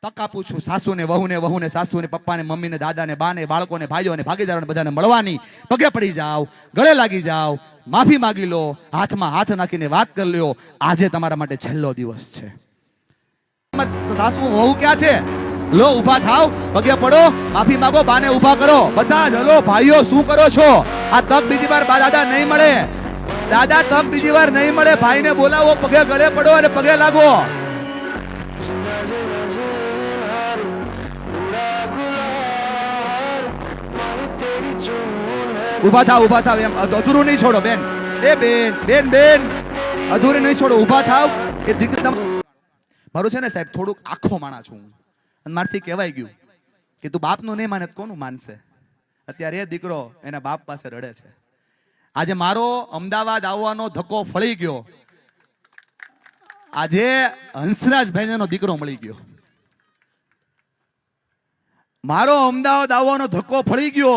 તક આપું છું સાસુને વહુને સાસુને પપ્પાને મમ્મીને દાદાને બાને બાળકોને ભાઈઓને ભાગીદારોને બધાને મળવાની. પગે પડી જાઓ, ગળે લાગી જાઓ, માફી માંગી લો, હાથમાં હાથ નાખીને વાત કરી લ્યો. આજે તમારા માટે છેલ્લો દિવસ છે. સાસુ વહુ ક્યાં છે? લો ઊભા થાવ, પગે પડો, માફી માંગો, બાને ઊભા કરો. બધા જ હલો ભાઈઓ, શું કરો છો? આ તક બીજી વાર દાદા નહીં મળે. દાદા તક બીજી વાર નહીં મળે. ભાઈને બોલાવો, પગે ગળે પડો અને પગે લાગો. ઉભા થાવ એમ અધૂરું નહીં છોડો બેન. બેન અધૂરું નહીં છોડો, ઉભા થાવ. એ દીકરી મારું છે ને સાહેબ, થોડુંક આખો માણા છું અને મારથી કહેવાય ગયું કે તું બાપનું નહીં માને કોનું માનશે. અત્યારે એ દીકરો એના બાપ પાસે રડે છે. આજે મારો અમદાવાદ આવવાનો ધક્કો ફળી ગયો. આજે હંસરાજભાઈનો દીકરો મળી ગયો. મારો અમદાવાદ આવવાનો ધક્કો ફળી ગયો.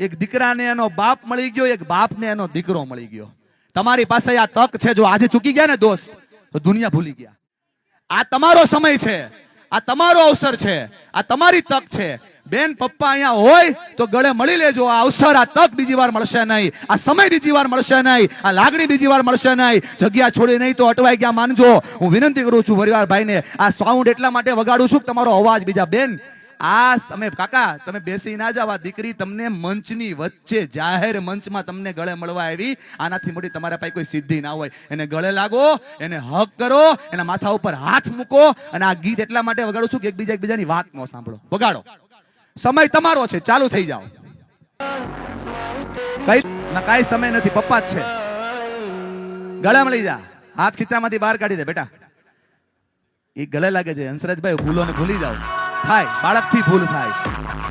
એક દીકરાને એનો બાપ મળી ગયો, એક બાપને એનો દીકરો મળી ગયો. તમારી પાસે આ તક છે. જો આજે ચૂકી ગયા ને દોસ્ત, તો દુનિયા ભૂલી ગયા. આ તમારો સમય છે, આ તમારો અવસર છે, આ તમારી તક છે. બેન પપ્પા અહીંયા હોય તો ગળે મળી લેજો. આ અવસર, આ તક બીજી વાર મળશે નહીં. આ સમય બીજી વાર મળશે નહીં. આ લાગણી બીજી વાર મળશે નહીં. જગ્યા છોડી નહીં તો અટવાઈ ગયા માનજો. હું વિનંતી કરું છું પરિવાર ભાઈને, આ સાઉન્ડ એટલા માટે વગાડું છું કે તમારો અવાજ બીજા. બેન આ તમે કાકા તમે બેસી ના જાવ. આ દીકરી તમને મંચની વચ્ચે જાહેર મંચમાં તમને ગળે મળવા આવી. આનાથી મોટી તમારા પાસે કોઈ સિદ્ધિ ના હોય. એને ગળે લાગો, એને હક કરો, એના માથા ઉપર હાથ મૂકો. અને આ ગીત એટલા માટે વગાડું છું કે એકબીજાની વાત ન સાંભળો. વગાડો, સમય તમારો છે, ચાલુ થઈ જાઓ. કઈ સમય નથી, પપ્પા જ છે. ગળે મળી જા, હાથ ખીચામાંથી બહાર કાઢી દે બેટા. એ ગળે લાગે છે. હંસરાજભાઈ ભૂલોને ભૂલી જાઓ. થાય બાળકથી ભૂલ થાય,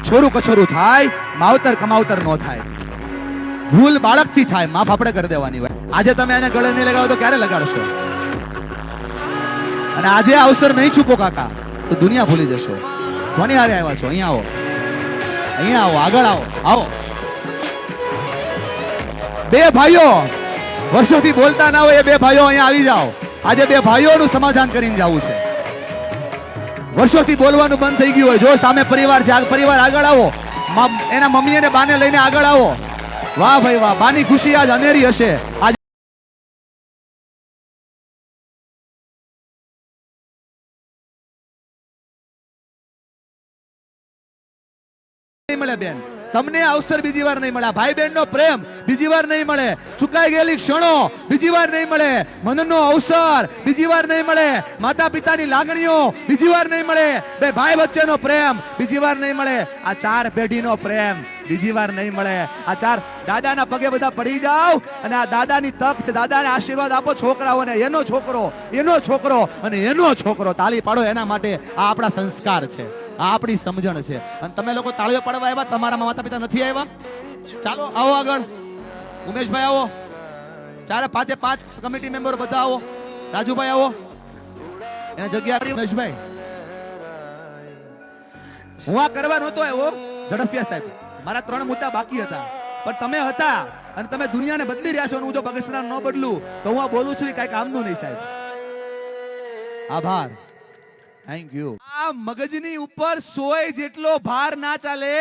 છોરું કછોરું થાય, માવતર કમાવતર નો થાય. ભૂલ બાળકથી થાય, માફ આપણે કરી દેવાની હોય. આજે તમે એને ગળે નહીં લગાવો તો ક્યારે લગાડશો? અને આજે અવસર નહીં ચૂકો કાકા, તો દુનિયા ભૂલી જશો. કોની હારે આવ્યા છો? અહીંયા આવો, આગળ આવો. બે ભાઈઓ વર્ષોથી બોલતા ના હોય, એ બે ભાઈઓ અહીંયા આવી જાઓ. આજે બે ભાઈઓનું સમાધાન કરીને જવું છે. વર્ષોથી બોલવાનું બંધ થઈ ગયું હોય. જો સામે પરિવાર છે, પરિવાર આગળ આવો. એના મમ્મી અને બાને લઈને આગળ આવો. વાહ ભાઈ વાહ, બાની ખુશી આજ અનેરી હશે. આજ નહીં મળે બેન, તમને અવસર બીજી વાર નહીં મળે. ભાઈ બહેન નો પ્રેમ બીજી વાર નહીં મળે. ચુકાઈ ગયેલી ક્ષણો બીજી વાર નહીં મળે. મનનો અવસર બીજી વાર નહીં મળે. માતા પિતાની લાગણીઓ બીજી વાર નહીં મળે. બે ભાઈ વચ્ચેનો પ્રેમ બીજી વાર નહીં મળે. આ ચાર પેઢીનો પ્રેમ બીજી વાર નહીં મળે. આ ચાર દાદાના પગે બધા પડી જાઓ અને આ દાદાની તક છે. દાદાને આશીર્વાદ આપો છોકરાઓને. એનો છોકરો અને એનો છોકરો. તાળી પાડો એના માટે. આ આપણા સંસ્કાર છે, આ આપણી સમજણ છે. અને તમે લોકો તાળીઓ પાડવા આવ્યા, તમારા માતા પિતા નથી આવ્યા? ચાલો આવો આગળ. ઉમેશભાઈ આવો. ચારે પાંચ કમિટી મેમ્બર બધા આવો. રાજુભાઈ આવો. એના જગ્યા ઉમેશભાઈ. હું આ કરવા નહોતો આવ્યો ઝડફિયા સાહેબ. મારા 3 મુદ્દા બાકી હતા, પણ તમે હતા અને તમે દુનિયાને બદલી રહ્યા છો. હું જો બગસરા ન બદલું તો હું આ બોલું છું કઈ કામનું નહીં સાહેબ. આભાર, થેન્ક યુ. આ મગજની ઉપર સોય જેટલો ભાર ના ચાલે.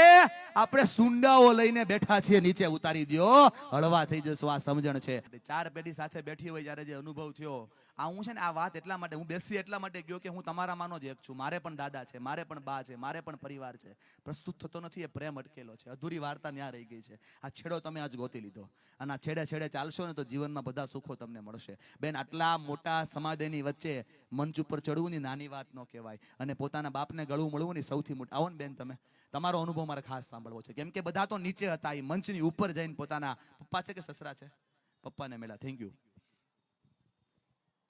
આપણે સુંડાઓ લઈને બેઠા છીએ, નીચે ઉતારી દો, હળવા થઈ જશો. આ સમજણ છે. 4 પેઢી સાથે બેઠી હોય જ્યારે જે અનુભવ થયો, આ હું છે ને આ વાત એટલા માટે હું બેસી એટલા માટે ગયો કે હું તમારા માનો જ એક છું. મારે પણ દાદા છે, મારે પણ બા છે, મારે પણ પરિવાર છે. પ્રસ્તુત થતો નથી, એ પ્રેમ અટકેલો છે. અધૂરી વાર્તા ન્યા રહી ગઈ છે. આ છેડો તમે આજ ગોતી લીધો અને આ છેડે ચાલશો ને તો જીવનમાં બધા સુખો તમને મળશે. બેન આટલા મોટા સમાજની વચ્ચે મંચ ઉપર ચડવું ની નાની વાત ન કહેવાય. અને પોતાના બાપને ગળું મળવું ની સૌથી મોટી. આવો ને બેન, તમે તમારો અનુભવ મારે ખાસ સાંભળવો છે. કેમ કે બધા તો નીચે હતા, એ મંચની ઉપર જઈને પોતાના પપ્પા છે કે સસરા છે, પપ્પાને મળ્યા. Thank you.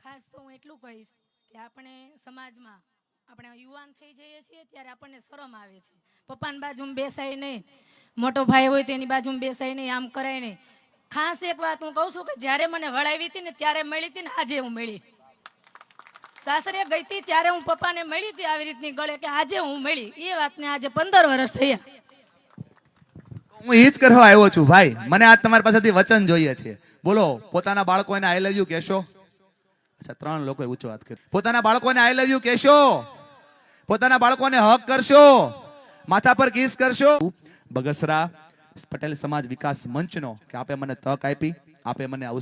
ખાસ તો હું એટલું કહીશ કે આપણે સમાજમાં આપણે યુવાન થઈ જઈએ છીએ ત્યારે આપણને શરમ આવે છે. પપ્પાની બાજુમાં બેસાય નહીં, મોટો ભાઈ હોય તો એની બાજુમાં બેસાય નહીં, આમ કરાય નહીં. ખાસ એક વાત હું કહું છું કે જ્યારે મને વળાવી હતી ને ત્યારે મળી હતી ને આજે હું મળી. સાસરે ગઈ હતી ત્યારે હું પપ્પાને મળી હતી આવી રીતની ગળે કે આજે હું મળી. એ વાતને આજે 15 વર્ષ થયા. હું એ જ કરવા આવ્યો છું ભાઈ. મને આજ તમારી પાસેથી વચન જોઈએ છે. બોલો, પોતાના બાળકોને આઈ લવ યુ કહેશો? અચ્છા, 3 લોકોએ ઊંચો હાથ કર્યો. પોતાના બાળકોને આઈ લવ યુ કહેશો? પોતાના બાળકોને હક કરશો, માથા પર કિસ કરશો. બગસરા પટેલ સમાજ વિકાસ મંચનો કે આપે મને તક આપી, આપે મને